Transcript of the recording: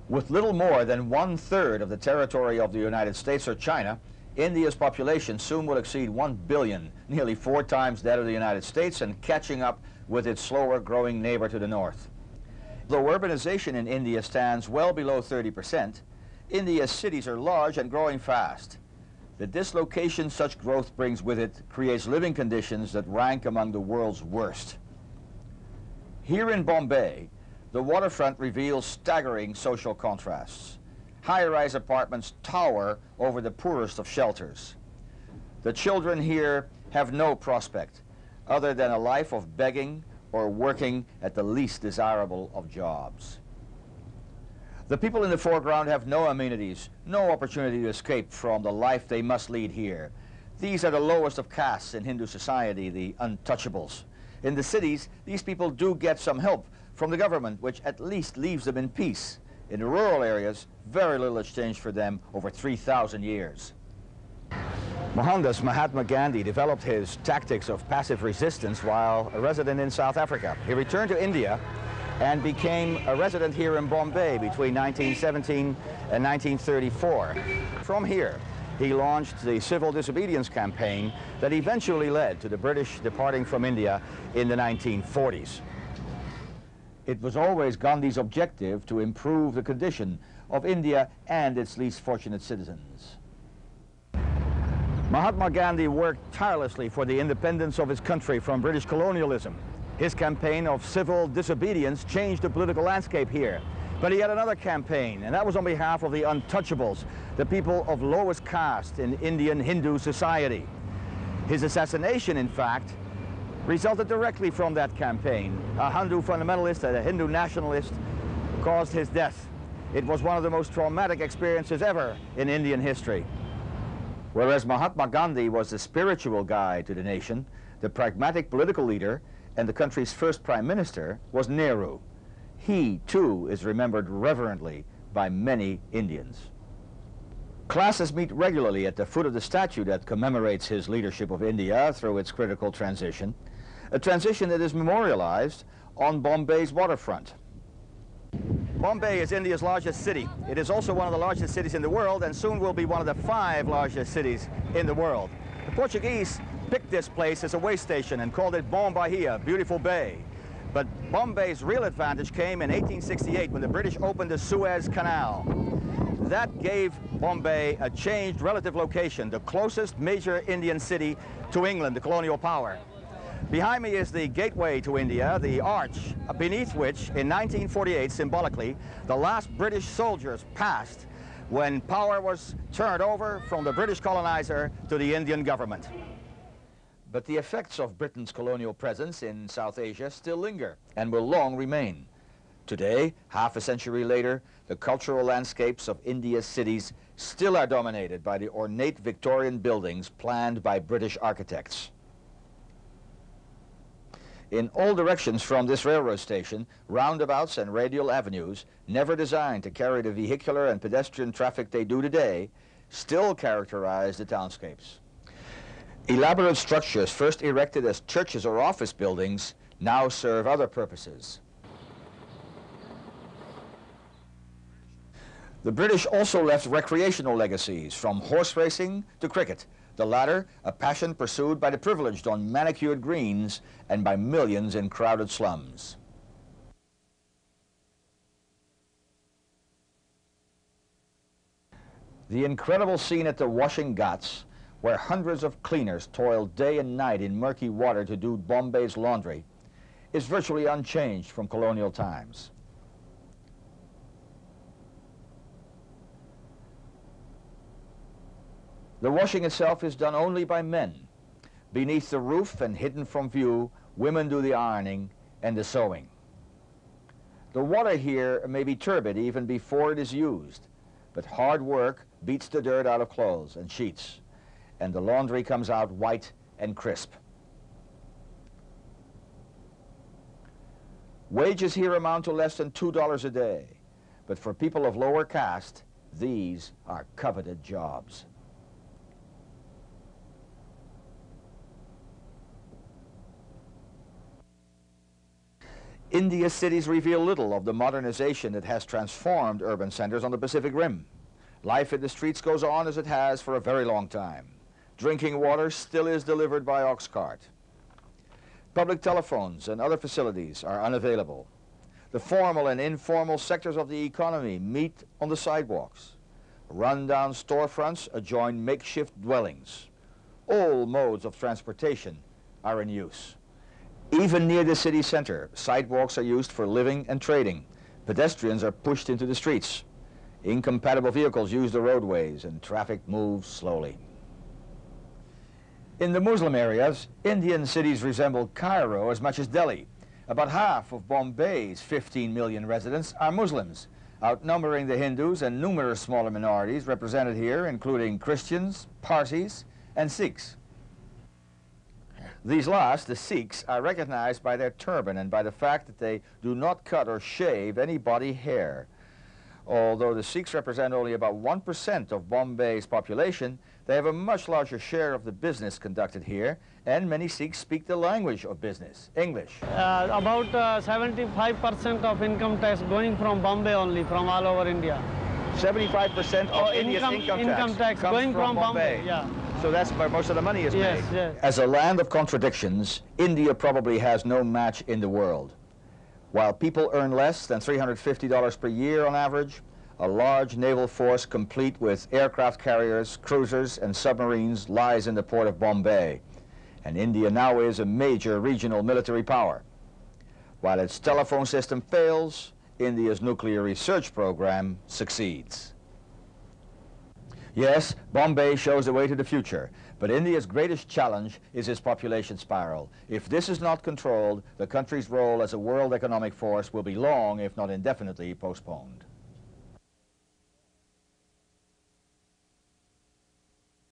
With little more than 1/3 of the territory of the United States or China, India's population soon will exceed 1 billion, nearly 4 times that of the United States, and catching up with its slower growing neighbor to the north. Though urbanization in India stands well below 30%, India's cities are large and growing fast. The dislocation such growth brings with it creates living conditions that rank among the world's worst. Here in Bombay, the waterfront reveals staggering social contrasts. High-rise apartments tower over the poorest of shelters. The children here have no prospect other than a life of begging or working at the least desirable of jobs. The people in the foreground have no amenities, no opportunity to escape from the life they must lead here. These are the lowest of castes in Hindu society, the untouchables. In the cities, these people do get some help from the government, which at least leaves them in peace. In the rural areas, very little has changed for them over 3,000 years. Mohandas Mahatma Gandhi developed his tactics of passive resistance while a resident in South Africa. He returned to India and became a resident here in Bombay between 1917 and 1934. From here, he launched the civil disobedience campaign that eventually led to the British departing from India in the 1940s. It was always Gandhi's objective to improve the condition of India and its least fortunate citizens. Mahatma Gandhi worked tirelessly for the independence of his country from British colonialism. His campaign of civil disobedience changed the political landscape here. But he had another campaign, and that was on behalf of the untouchables, the people of lowest caste in Indian Hindu society. His assassination, in fact, resulted directly from that campaign. A Hindu fundamentalist, a Hindu nationalist, caused his death. It was one of the most traumatic experiences ever in Indian history. Whereas Mahatma Gandhi was the spiritual guide to the nation, the pragmatic political leader and the country's first prime minister was Nehru. He, too, is remembered reverently by many Indians. Classes meet regularly at the foot of the statue that commemorates his leadership of India through its critical transition, a transition that is memorialized on Bombay's waterfront. Bombay is India's largest city. It is also one of the largest cities in the world and soon will be one of the 5 largest cities in the world. The Portuguese picked this place as a way station and called it Bombay, beautiful bay. But Bombay's real advantage came in 1868 when the British opened the Suez Canal. That gave Bombay a changed relative location, the closest major Indian city to England, the colonial power. Behind me is the gateway to India, the arch, beneath which, in 1948, symbolically, the last British soldiers passed when power was turned over from the British colonizer to the Indian government. But the effects of Britain's colonial presence in South Asia still linger and will long remain. Today, half a century later, the cultural landscapes of India's cities still are dominated by the ornate Victorian buildings planned by British architects. In all directions from this railroad station, roundabouts and radial avenues, never designed to carry the vehicular and pedestrian traffic they do today, still characterize the townscapes. Elaborate structures first erected as churches or office buildings now serve other purposes. The British also left recreational legacies, from horse racing to cricket, the latter a passion pursued by the privileged on manicured greens and by millions in crowded slums. The incredible scene at the washing ghats, where hundreds of cleaners toil day and night in murky water to do Bombay's laundry, is virtually unchanged from colonial times. The washing itself is done only by men. Beneath the roof and hidden from view, women do the ironing and the sewing. The water here may be turbid even before it is used, but hard work beats the dirt out of clothes and sheets, and the laundry comes out white and crisp. Wages here amount to less than $2 a day, but for people of lower caste, these are coveted jobs. India's cities reveal little of the modernization that has transformed urban centers on the Pacific Rim. Life in the streets goes on as it has for a very long time. Drinking water still is delivered by ox cart. Public telephones and other facilities are unavailable. The formal and informal sectors of the economy meet on the sidewalks. Run-down storefronts adjoin makeshift dwellings. All modes of transportation are in use. Even near the city center, sidewalks are used for living and trading. Pedestrians are pushed into the streets. Incompatible vehicles use the roadways and traffic moves slowly. In the Muslim areas, Indian cities resemble Cairo as much as Delhi. About half of Bombay's 15 million residents are Muslims, outnumbering the Hindus and numerous smaller minorities represented here, including Christians, Parsis, and Sikhs. These last, the Sikhs, are recognized by their turban and by the fact that they do not cut or shave any body hair. Although the Sikhs represent only about 1% of Bombay's population, they have a much larger share of the business conducted here, and many Sikhs speak the language of business, English. About 75% of income tax going from Bombay only, from all over India. 75% of India's income tax comes going from Bombay. Yeah. So that's where most of the money is made. Yes. As a land of contradictions, India probably has no match in the world. While people earn less than $350 per year on average, a large naval force complete with aircraft carriers, cruisers, and submarines lies in the port of Bombay. And India now is a major regional military power. While its telephone system fails, India's nuclear research program succeeds. Yes, Bombay shows the way to the future, but India's greatest challenge is its population spiral. If this is not controlled, the country's role as a world economic force will be long, if not indefinitely, postponed.